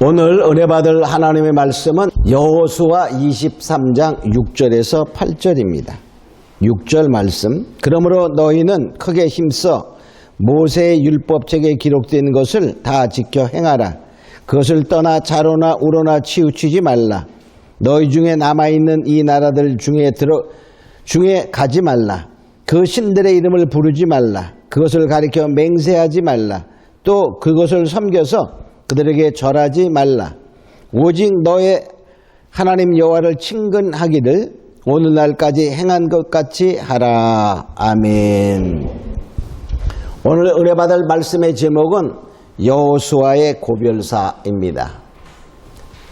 오늘 은혜 받을 하나님의 말씀은 여호수아 23장 6절에서 8절입니다. 6절 말씀. 그러므로 너희는 크게 힘써 모세의 율법책에 기록된 것을 다 지켜 행하라. 그것을 떠나 좌로나 우로나 치우치지 말라. 너희 중에 남아있는 이 나라들 중에 가지 말라. 그 신들의 이름을 부르지 말라. 그것을 가리켜 맹세하지 말라. 또 그것을 섬겨서 그들에게 절하지 말라. 오직 너의 하나님 여호와를 친근하기를 오늘날까지 행한 것 같이 하라. 아멘. 오늘 은혜 받을 말씀의 제목은 여호수아의 고별사입니다.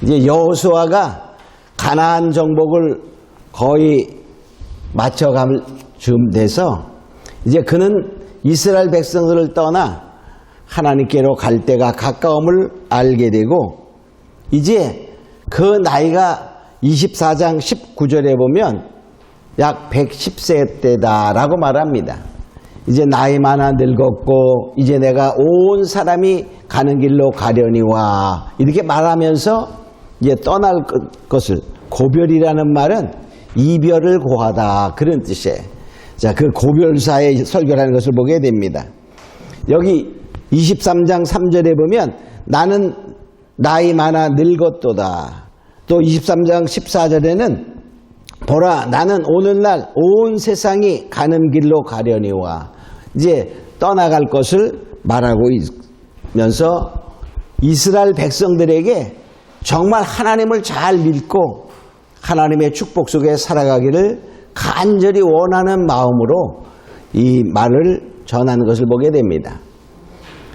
이제 여호수아가 가나안 정복을 거의 마쳐갈 즈음 돼서 이제 그는 이스라엘 백성들을 떠나 하나님께로 갈 때가 가까움을 알게 되고, 이제 그 나이가 24장 19절에 보면 약 110세 때다라고 말합니다. 이제 나이 많아 늙었고 이제 내가 온 사람이 가는 길로 가려니와 이렇게 말하면서 이제 떠날 것을, 고별이라는 말은 이별을 고하다 그런 뜻이에요. 자, 그 고별사의 설교라는 것을 보게 됩니다. 여기 23장 3절에 보면 나는 나이 많아 늙었도다. 또 23장 14절에는 보라 나는 오늘날 온 세상이 가는 길로 가려니와, 이제 떠나갈 것을 말하고 있면서 이스라엘 백성들에게 정말 하나님을 잘 믿고 하나님의 축복 속에 살아가기를 간절히 원하는 마음으로 이 말을 전하는 것을 보게 됩니다.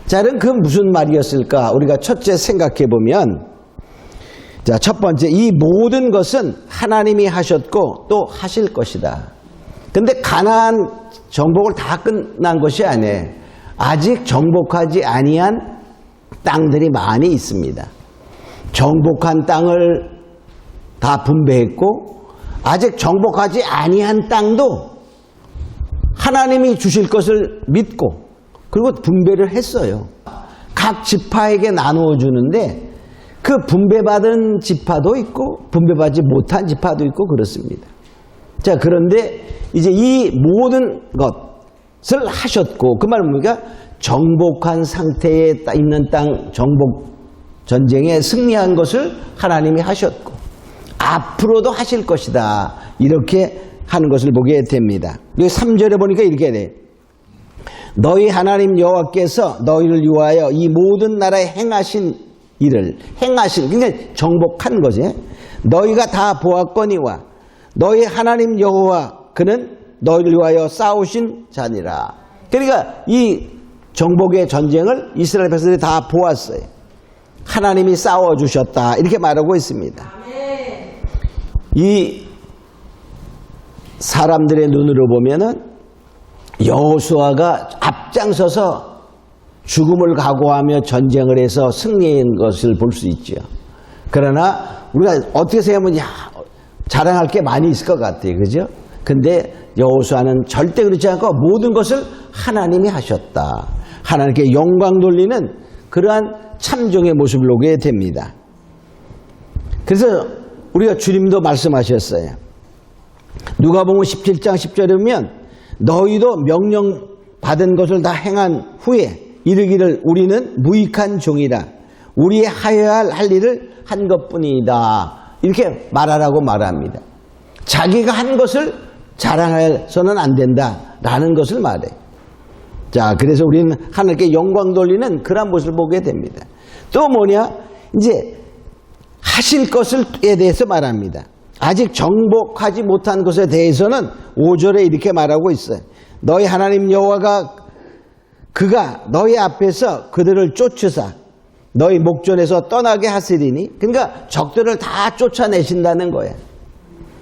자, 그럼 그 무슨 말이었을까? 우리가 첫째 생각해 보면, 자, 첫 번째, 이 모든 것은 하나님이 하셨고 또 하실 것이다. 근데 가나안 정복을 다 끝난 것이 아니에요. 아직 정복하지 아니한 땅들이 많이 있습니다. 정복한 땅을 다 분배했고 아직 정복하지 아니한 땅도 하나님이 주실 것을 믿고 그리고 분배를 했어요. 각 지파에게 나누어 주는데 그 분배받은 지파도 있고 분배받지 못한 지파도 있고 그렇습니다. 자, 그런데 이제 이 모든 것을 하셨고, 그 말은 뭡니까? 정복한 상태에 있는 땅 정복 전쟁에 승리한 것을 하나님이 하셨고 앞으로도 하실 것이다, 이렇게 하는 것을 보게 됩니다. 여기 3절에 보니까 이렇게 돼. 너희 하나님 여호와께서 너희를 위하여 이 모든 나라에 행하신 일을, 행하신, 그러니까 정복한 거지. 너희가 다 보았거니와 너희 하나님 여호와 그는 너희를 위하여 싸우신 자니라. 그러니까 이 정복의 전쟁을 이스라엘 백성들이 다 보았어요. 하나님이 싸워주셨다, 이렇게 말하고 있습니다. 이 사람들의 눈으로 보면은 여호수아가 앞장서서 죽음을 각오하며 전쟁을 해서 승리한 것을 볼 수 있죠. 그러나 우리가 어떻게 생각하면 자랑할 게 많이 있을 것 같아요. 그죠? 근데 여호수아는 절대 그렇지 않고 모든 것을 하나님이 하셨다. 하나님께 영광 돌리는 그러한 참종의 모습을 보게 됩니다. 그래서 우리가 주님도 말씀하셨어요. 누가복음 17장 10절에 보면 너희도 명령 받은 것을 다 행한 후에 이르기를 우리는 무익한 종이라 우리의 하여야 할 일을 한 것뿐이다, 이렇게 말하라고 말합니다. 자기가 한 것을 자랑해서는 안 된다라는 것을 말해. 자, 그래서 우리는 하나님께 영광 돌리는 그런 모습을 보게 됩니다. 또 뭐냐? 이제 하실 것에 대해서 말합니다. 아직 정복하지 못한 것에 대해서는 5절에 이렇게 말하고 있어요. 너희 하나님 여호와가 그가 너희 앞에서 그들을 쫓으사 너희 목전에서 떠나게 하시리니, 그러니까 적들을 다 쫓아내신다는 거예요.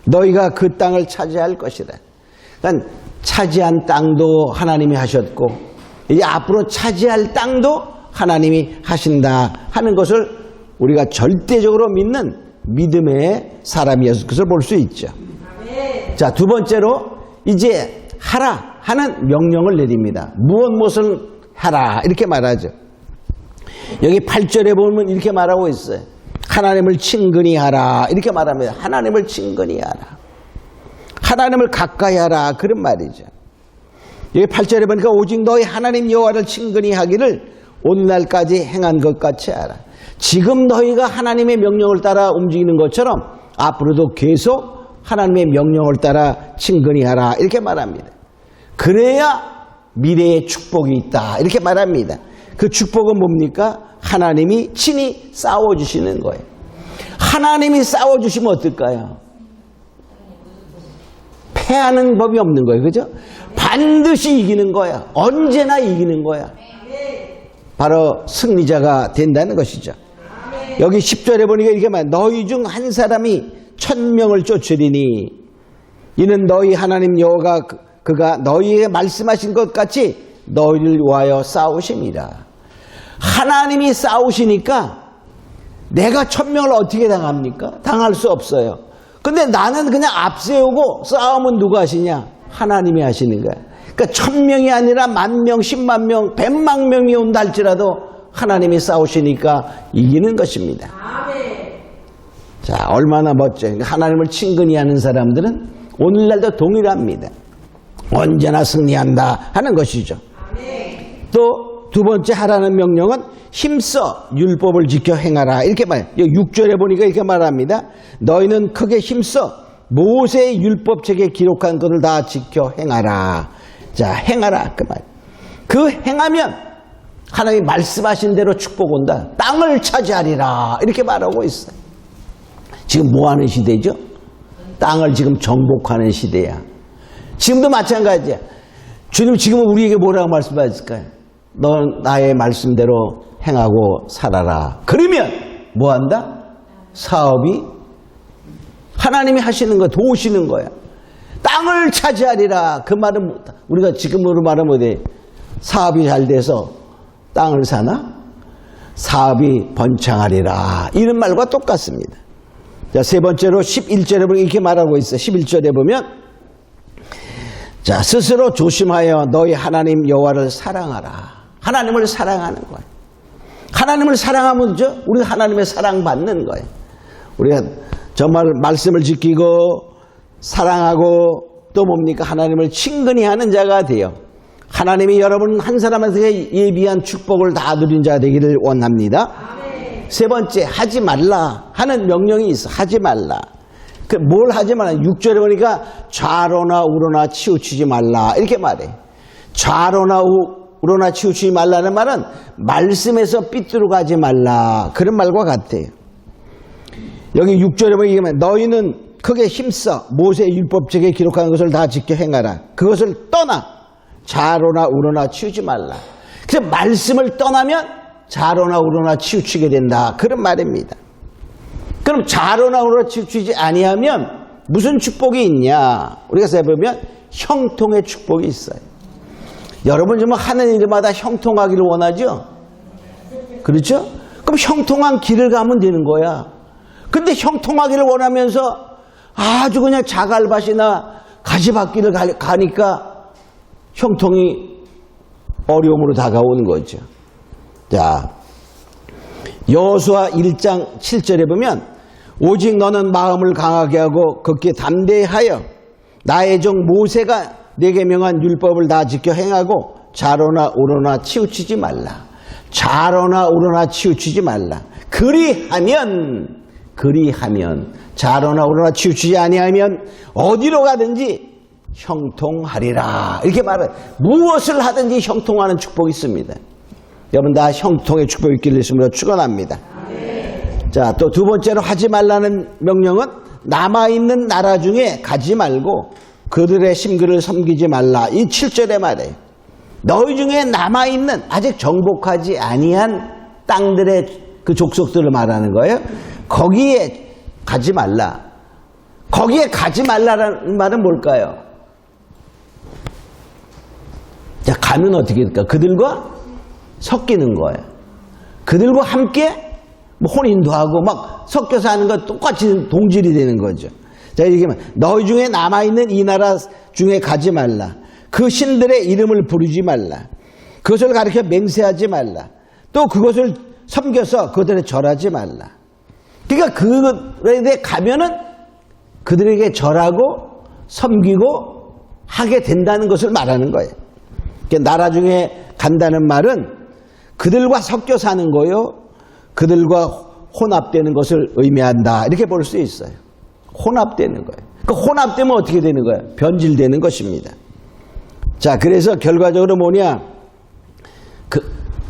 너희가 그 땅을 차지할 것이다. 그러니까 차지한 땅도 하나님이 하셨고 이제 앞으로 차지할 땅도 하나님이 하신다 하는 것을 우리가 절대적으로 믿는 믿음의 사람이었을 것을 볼 수 있죠. 자, 두 번째로 이제 하라 하는 명령을 내립니다. 무엇을 하라 이렇게 말하죠. 여기 8절에 보면 이렇게 말하고 있어요. 하나님을 친근히 하라. 이렇게 말합니다. 하나님을 친근히 하라. 하나님을 가까이 하라. 그런 말이죠. 여기 8절에 보니까 오직 너희 하나님 여호와를 친근히 하기를 오늘날까지 행한 것 같이 하라. 지금 너희가 하나님의 명령을 따라 움직이는 것처럼 앞으로도 계속 하나님의 명령을 따라 친근히 하라. 이렇게 말합니다. 그래야 미래의 축복이 있다. 이렇게 말합니다. 그 축복은 뭡니까? 하나님이 친히 싸워주시는 거예요. 하나님이 싸워주시면 어떨까요? 패하는 법이 없는 거예요. 그죠? 반드시 이기는 거야. 언제나 이기는 거야. 바로 승리자가 된다는 것이죠. 여기 10절에 보니까 이렇게 말해요. 너희 중 한 사람이 1000명을 쫓으리니 이는 너희 하나님 여호와가 그가 너희에게 말씀하신 것 같이 너희를 위하여 싸우심이라. 하나님이 싸우시니까 내가 1000명을 어떻게 당합니까? 당할 수 없어요. 근데 나는 그냥 앞세우고 싸움은 누가 하시냐? 하나님이 하시는 거야. 그러니까 1000명이 아니라 10,000명, 10만 명, 100만 명이 온다 할지라도 하나님이 싸우시니까 이기는 것입니다. 자, 얼마나 멋져요. 하나님을 친근히 하는 사람들은 오늘날도 동일합니다. 언제나 승리한다 하는 것이죠. 또 두 번째 하라는 명령은 힘써 율법을 지켜 행하라. 이렇게 말해요. 6절에 보니까 이렇게 말합니다. 너희는 크게 힘써 모세의 율법책에 기록한 것을 다 지켜 행하라. 자, 행하라. 그 말. 그 행하면 하나님이 말씀하신 대로 축복 온다. 땅을 차지하리라. 이렇게 말하고 있어요. 지금 뭐 하는 시대죠? 땅을 지금 정복하는 시대야. 지금도 마찬가지야. 주님 지금은 우리에게 뭐라고 말씀하실까요? 넌 나의 말씀대로 행하고 살아라. 그러면 뭐 한다? 사업이 하나님이 하시는 거 도우시는 거야. 땅을 차지하리라. 그 말은 우리가 지금으로 말하면 어디 사업이 잘 돼서 땅을 사나? 사업이 번창하리라. 이런 말과 똑같습니다. 자, 세 번째로 11절에 보면 이렇게 말하고 있어요. 11절에 보면 자, 스스로 조심하여 너희 하나님 여호와를 사랑하라. 하나님을 사랑하는 거예요. 하나님을 사랑하면 우리가 하나님의 사랑받는 거예요. 우리가 정말 말씀을 지키고 사랑하고 또 뭡니까? 하나님을 친근히 하는 자가 돼요. 하나님이 여러분 한 사람한테 예비한 축복을 다 누린 자 되기를 원합니다. 세 번째, 하지 말라 하는 명령이 있어. 하지 말라. 뭘 하지 말라. 6절에 보니까 좌로나 우로나 치우치지 말라. 이렇게 말해. 좌로나 우로나 치우치지 말라는 말은 말씀에서 삐뚤어 가지 말라. 그런 말과 같아요. 여기 6절에 보니까 너희는 크게 힘써 모세의 율법책에 기록한 것을 다 지켜 행하라. 그것을 떠나 좌로나 우로나 치우지 말라. 그래서 말씀을 떠나면 좌로나 우로나 치우치게 된다. 그런 말입니다. 그럼 좌로나 우로나 치우치지 아니하면 무슨 축복이 있냐? 우리가 살펴보면 형통의 축복이 있어요. 여러분 좀 하는 일마다 형통하기를 원하죠? 그렇죠? 그럼 형통한 길을 가면 되는 거야. 근데 형통하기를 원하면서 아주 그냥 자갈밭이나 가시밭길을 가니까 형통이 어려움으로 다가오는 거죠. 자, 여호수아 1장 7절에 보면 오직 너는 마음을 강하게 하고 굳게 담대하여 나의 종 모세가 내게 명한 율법을 다 지켜 행하고 좌로나 우로나 치우치지 말라. 좌로나 우로나 치우치지 말라. 그리하면 좌로나 우로나 치우치지 아니하면 어디로 가든지 형통하리라. 이렇게 말해. 무엇을 하든지 형통하는 축복이 있습니다. 여러분 다 형통의 축복이 있기를 예수님으로 축원합니다. 자, 또 두 번째로 하지 말라는 명령은 남아있는 나라 중에 가지 말고 그들의 심기를 섬기지 말라. 이 7절에 말해요. 너희 중에 남아있는 아직 정복하지 아니한 땅들의 그 족속들을 말하는 거예요. 거기에 가지 말라. 거기에 가지 말라는 말은 뭘까요? 자, 가면 어떻게 될까? 그들과 섞이는 거예요. 그들과 함께 뭐 혼인도 하고 막 섞여서 하는 것 똑같이 동질이 되는 거죠. 자, 이렇게 너희 중에 남아있는 이 나라 중에 가지 말라. 그 신들의 이름을 부르지 말라. 그것을 가리켜 맹세하지 말라. 또 그것을 섬겨서 그들에 절하지 말라. 그러니까 그들에 가면은 그들에게 절하고 섬기고 하게 된다는 것을 말하는 거예요. 그러니까 나라 중에 간다는 말은 그들과 섞여 사는 거요, 그들과 혼합되는 것을 의미한다. 이렇게 볼 수 있어요. 혼합되는 거예요. 그 혼합되면 어떻게 되는 거예요? 변질되는 것입니다. 자, 그래서 결과적으로 뭐냐?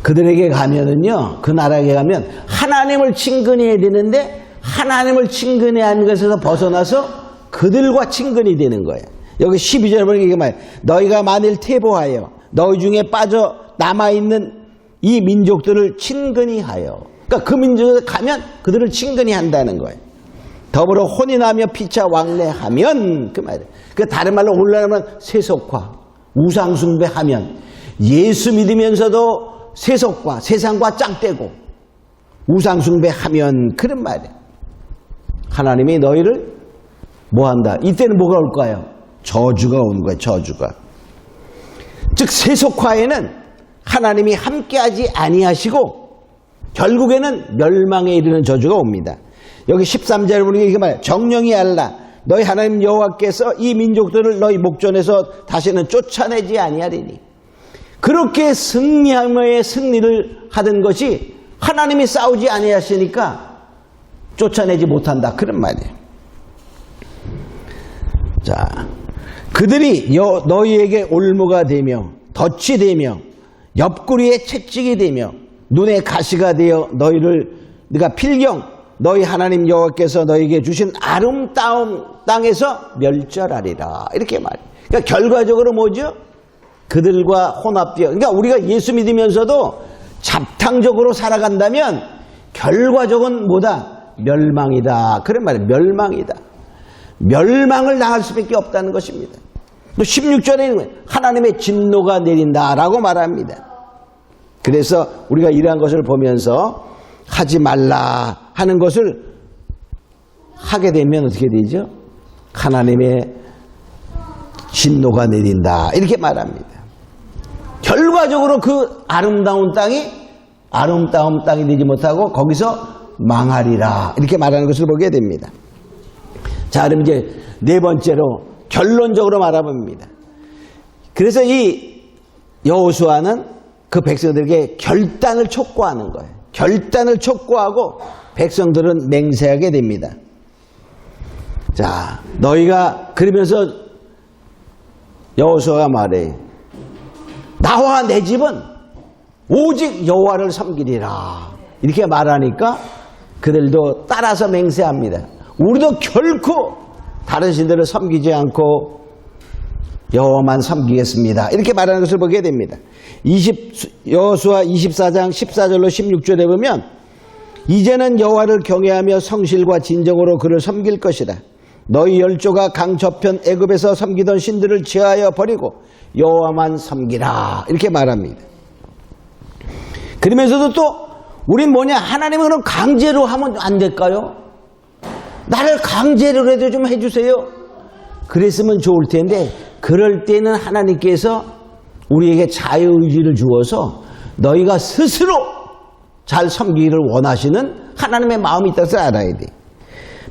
그들에게 가면은요, 그 나라에 가면 하나님을 친근해야 되는데 하나님을 친근해야 하는 것에서 벗어나서 그들과 친근이 되는 거예요. 여기 12절에 보니까 이게 말이에요. 너희가 만일 퇴보하여 너희 중에 빠져 남아있는 이 민족들을 친근히 하여. 그러니까 그 민족에 가면 그들을 친근히 한다는 거예요. 더불어 혼인하며 피차 왕래하면 그 말이에요. 그 다른 말로 올라가면 세속화, 우상숭배하면 예수 믿으면서도 세속과 세상과 짝대고 우상숭배하면 그런 말이에요. 하나님이 너희를 뭐한다? 이때는 뭐가 올까요? 저주가 오는 거예요. 저주가. 즉 세속화에는 하나님이 함께하지 아니하시고 결국에는 멸망에 이르는 저주가 옵니다. 여기 13절에 보니까 이렇게 말해요. 정령이 알라. 너희 하나님 여호와께서 이 민족들을 너희 목전에서 다시는 쫓아내지 아니하리니. 그렇게 승리함의 승리를 하던 것이 하나님이 싸우지 아니하시니까 쫓아내지 못한다. 그런 말이에요. 자, 그들이 너희에게 올무가 되며 덫이 되며 옆구리에 채찍이 되며 눈에 가시가 되어 네가 필경 너희 하나님 여호와께서 너희에게 주신 아름다운 땅에서 멸절하리라. 이렇게 말해요. 그러니까 결과적으로 뭐죠? 그들과 혼합되어. 그러니까 우리가 예수 믿으면서도 잡탕적으로 살아간다면 결과적은 뭐다? 멸망이다. 그런 말이에요. 멸망이다. 멸망을 당할 수밖에 없다는 것입니다. 또 16절에는 하나님의 진노가 내린다라고 말합니다. 그래서 우리가 이러한 것을 보면서 하지 말라 하는 것을 하게 되면 어떻게 되죠? 하나님의 진노가 내린다 이렇게 말합니다. 결과적으로 그 아름다운 땅이 아름다운 땅이 되지 못하고 거기서 망하리라 이렇게 말하는 것을 보게 됩니다. 자, 그럼 이제 네 번째로 결론적으로 말해봅니다. 그래서 이 여호수아는 그 백성들에게 결단을 촉구하는 거예요. 결단을 촉구하고 백성들은 맹세하게 됩니다. 자, 너희가 그러면서 여호수아가 말해. 나와 내 집은 오직 여호와를 섬기리라. 이렇게 말하니까 그들도 따라서 맹세합니다. 우리도 결코 다른 신들을 섬기지 않고 여호와만 섬기겠습니다. 이렇게 말하는 것을 보게 됩니다. 여호수아 24장 14절로 16절에 보면 이제는 여호와를 경외하며 성실과 진정으로 그를 섬길 것이다. 너희 열조가 강 저편 애굽에서 섬기던 신들을 제하여 버리고 여호와만 섬기라. 이렇게 말합니다. 그러면서도 또 우린 뭐냐? 하나님은 그럼 강제로 하면 안 될까요? 나를 강제로라도 좀 해주세요. 그랬으면 좋을 텐데 그럴 때는 하나님께서 우리에게 자유의지를 주어서 너희가 스스로 잘 섬기기를 원하시는 하나님의 마음이 있다는 것을 알아야 돼.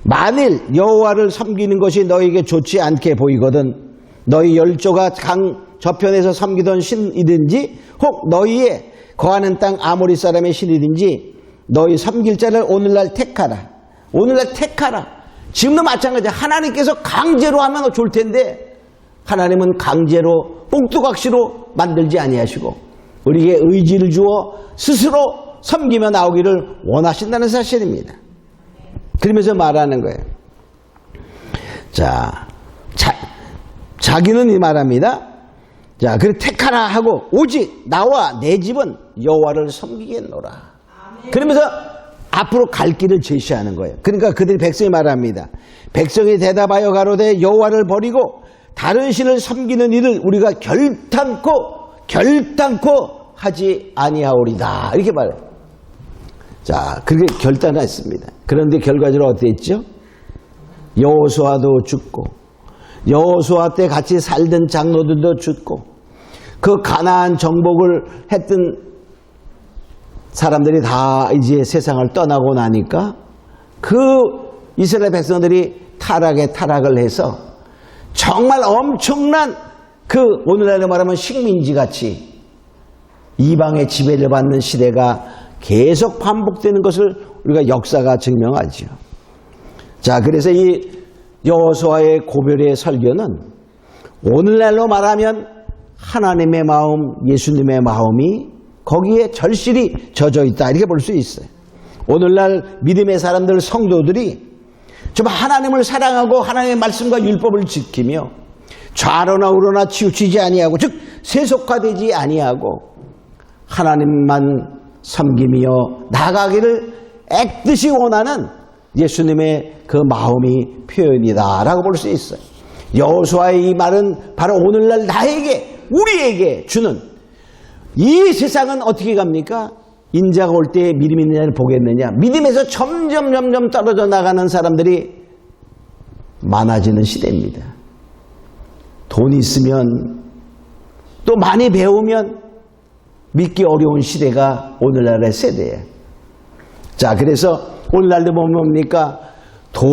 만일 여호와를 섬기는 것이 너희에게 좋지 않게 보이거든 너희 열조가 강 저편에서 섬기던 신이든지 혹 너희의 거하는 땅 아모리 사람의 신이든지 너희 섬길 자를 오늘날 택하라. 오늘날 택하라. 지금도 마찬가지야. 하나님께서 강제로 하면 좋을 텐데 하나님은 강제로 뽕뚜각시로 만들지 아니하시고 우리에게 의지를 주어 스스로 섬기며 나오기를 원하신다는 사실입니다. 그러면서 말하는 거예요. 자, 자기는 이 말합니다. 자, 그래 택하라 하고 오직 나와 내 집은 여호와를 섬기겠노라. 그러면서 앞으로 갈 길을 제시하는 거예요. 그러니까 그들이 백성이 말합니다. 백성이 대답하여 가로되 여호와를 버리고 다른 신을 섬기는 일을 우리가 결단코 하지 아니하오리다. 이렇게 말해요. 자, 그렇게 결단을 했습니다. 그런데 결과적으로 어떻게 했죠? 여호수아도 죽고 여호수아 때 같이 살던 장로들도 죽고 그 가나안 정복을 했던 사람들이 다 이제 세상을 떠나고 나니까 그 이스라엘 백성들이 타락을 해서 정말 엄청난 그 오늘날로 말하면 식민지 같이 이방의 지배를 받는 시대가 계속 반복되는 것을 우리가 역사가 증명하죠. 자, 그래서 이 여호수아의 고별의 설교는 오늘날로 말하면 하나님의 마음, 예수님의 마음이 거기에 절실히 젖어 있다 이렇게 볼 수 있어요. 오늘날 믿음의 사람들, 성도들이 좀 하나님을 사랑하고 하나님의 말씀과 율법을 지키며 좌로나 우로나 치우치지 아니하고, 즉 세속화되지 아니하고 하나님만 섬기며 나가기를 애뜻이 원하는 예수님의 그 마음이 표현이다라고 볼 수 있어요. 여호수아의 이 말은 바로 오늘날 나에게, 우리에게 주는, 이 세상은 어떻게 갑니까? 인자가 올 때 믿음 있느냐를 보겠느냐. 믿음에서 점점 떨어져 나가는 사람들이 많아지는 시대입니다. 돈이 있으면 또 많이 배우면 믿기 어려운 시대가 오늘날의 세대예요. 자, 그래서 오늘날도 보면 뭡니까? 돈,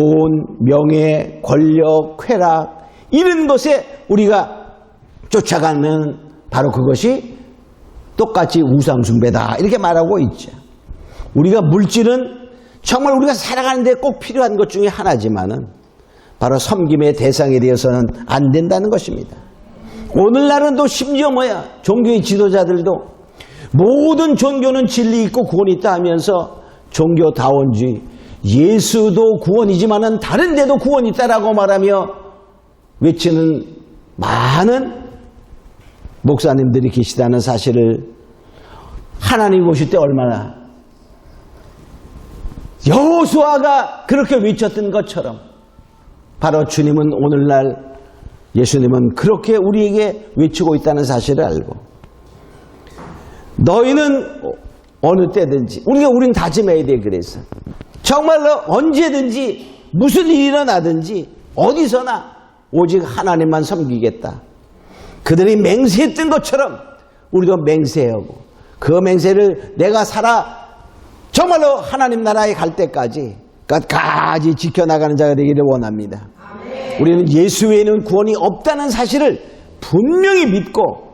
명예, 권력, 쾌락 이런 것에 우리가 쫓아가는 바로 그것이 똑같이 우상숭배다 이렇게 말하고 있죠. 우리가 물질은 정말 우리가 살아가는데 꼭 필요한 것 중에 하나지만은 바로 섬김의 대상이 되어서는 안 된다는 것입니다. 오늘날은 또 심지어 종교의 지도자들도 모든 종교는 진리 있고 구원이 있다 하면서 종교다원주의, 예수도 구원이지만은 다른 데도 구원이 있다라고 말하며 외치는 많은 목사님들이 계시다는 사실을 하나님 오실 때 얼마나 여호수아가 그렇게 외쳤던 것처럼 바로 주님은 오늘날 예수님은 그렇게 우리에게 외치고 있다는 사실을 알고, 너희는 어느 때든지 우리는 다짐해야 돼. 그래서 정말로 언제든지 무슨 일이 일어나든지 어디서나 오직 하나님만 섬기겠다. 그들이 맹세했던 것처럼 우리도 맹세하고 그 맹세를 내가 정말로 하나님 나라에 갈 때까지 끝까지 지켜나가는 자가 되기를 원합니다. 아멘. 우리는 예수 외에는 구원이 없다는 사실을 분명히 믿고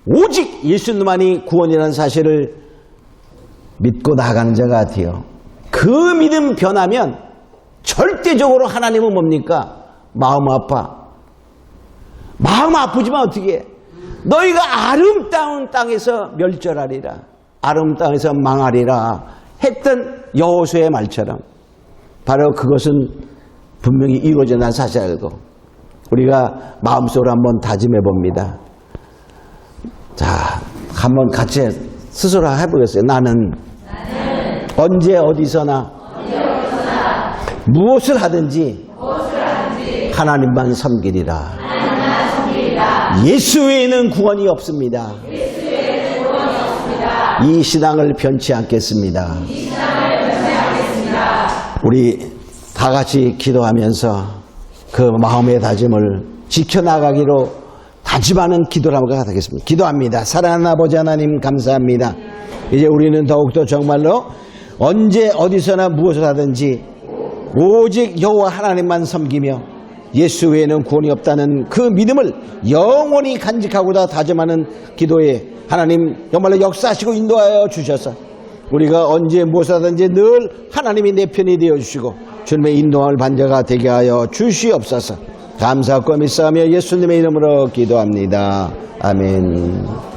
오직 예수님만이 구원이라는 사실을 믿고 나가는 자가 같아요. 그 믿음 변하면 절대적으로 하나님은 뭡니까? 마음 아프지만 어떻게 해? 너희가 아름다운 땅에서 멸절하리라, 아름다운 땅에서 망하리라 했던 여호수아의 말처럼 바로 그것은 분명히 이루어져 난 사실 알고 우리가 마음속으로 한번 다짐해 봅니다. 자, 한번 같이 스스로 해보겠어요. 나는 언제 어디서나 무엇을 하든지 하나님만 섬기리라. 예수 외에는 구원이 없습니다. 이 신앙을 변치 않겠습니다. 우리 다 같이 기도하면서 그 마음의 다짐을 지켜나가기로 다짐하는 기도를 한번 하겠습니다. 기도합니다. 사랑하는 아버지 하나님 감사합니다. 이제 우리는 더욱더 정말로 언제 어디서나 무엇을 하든지 오직 여호와 하나님만 섬기며 예수 외에는 구원이 없다는 그 믿음을 영원히 간직하고다 다짐하는 기도에 하나님 정말로 역사하시고 인도하여 주셔서 우리가 언제 무엇을 하든지 늘 하나님이 내 편이 되어주시고 주님의 인도함을 반자가 되게 하여 주시옵소서. 감사하고 믿사오며 예수님의 이름으로 기도합니다. 아멘.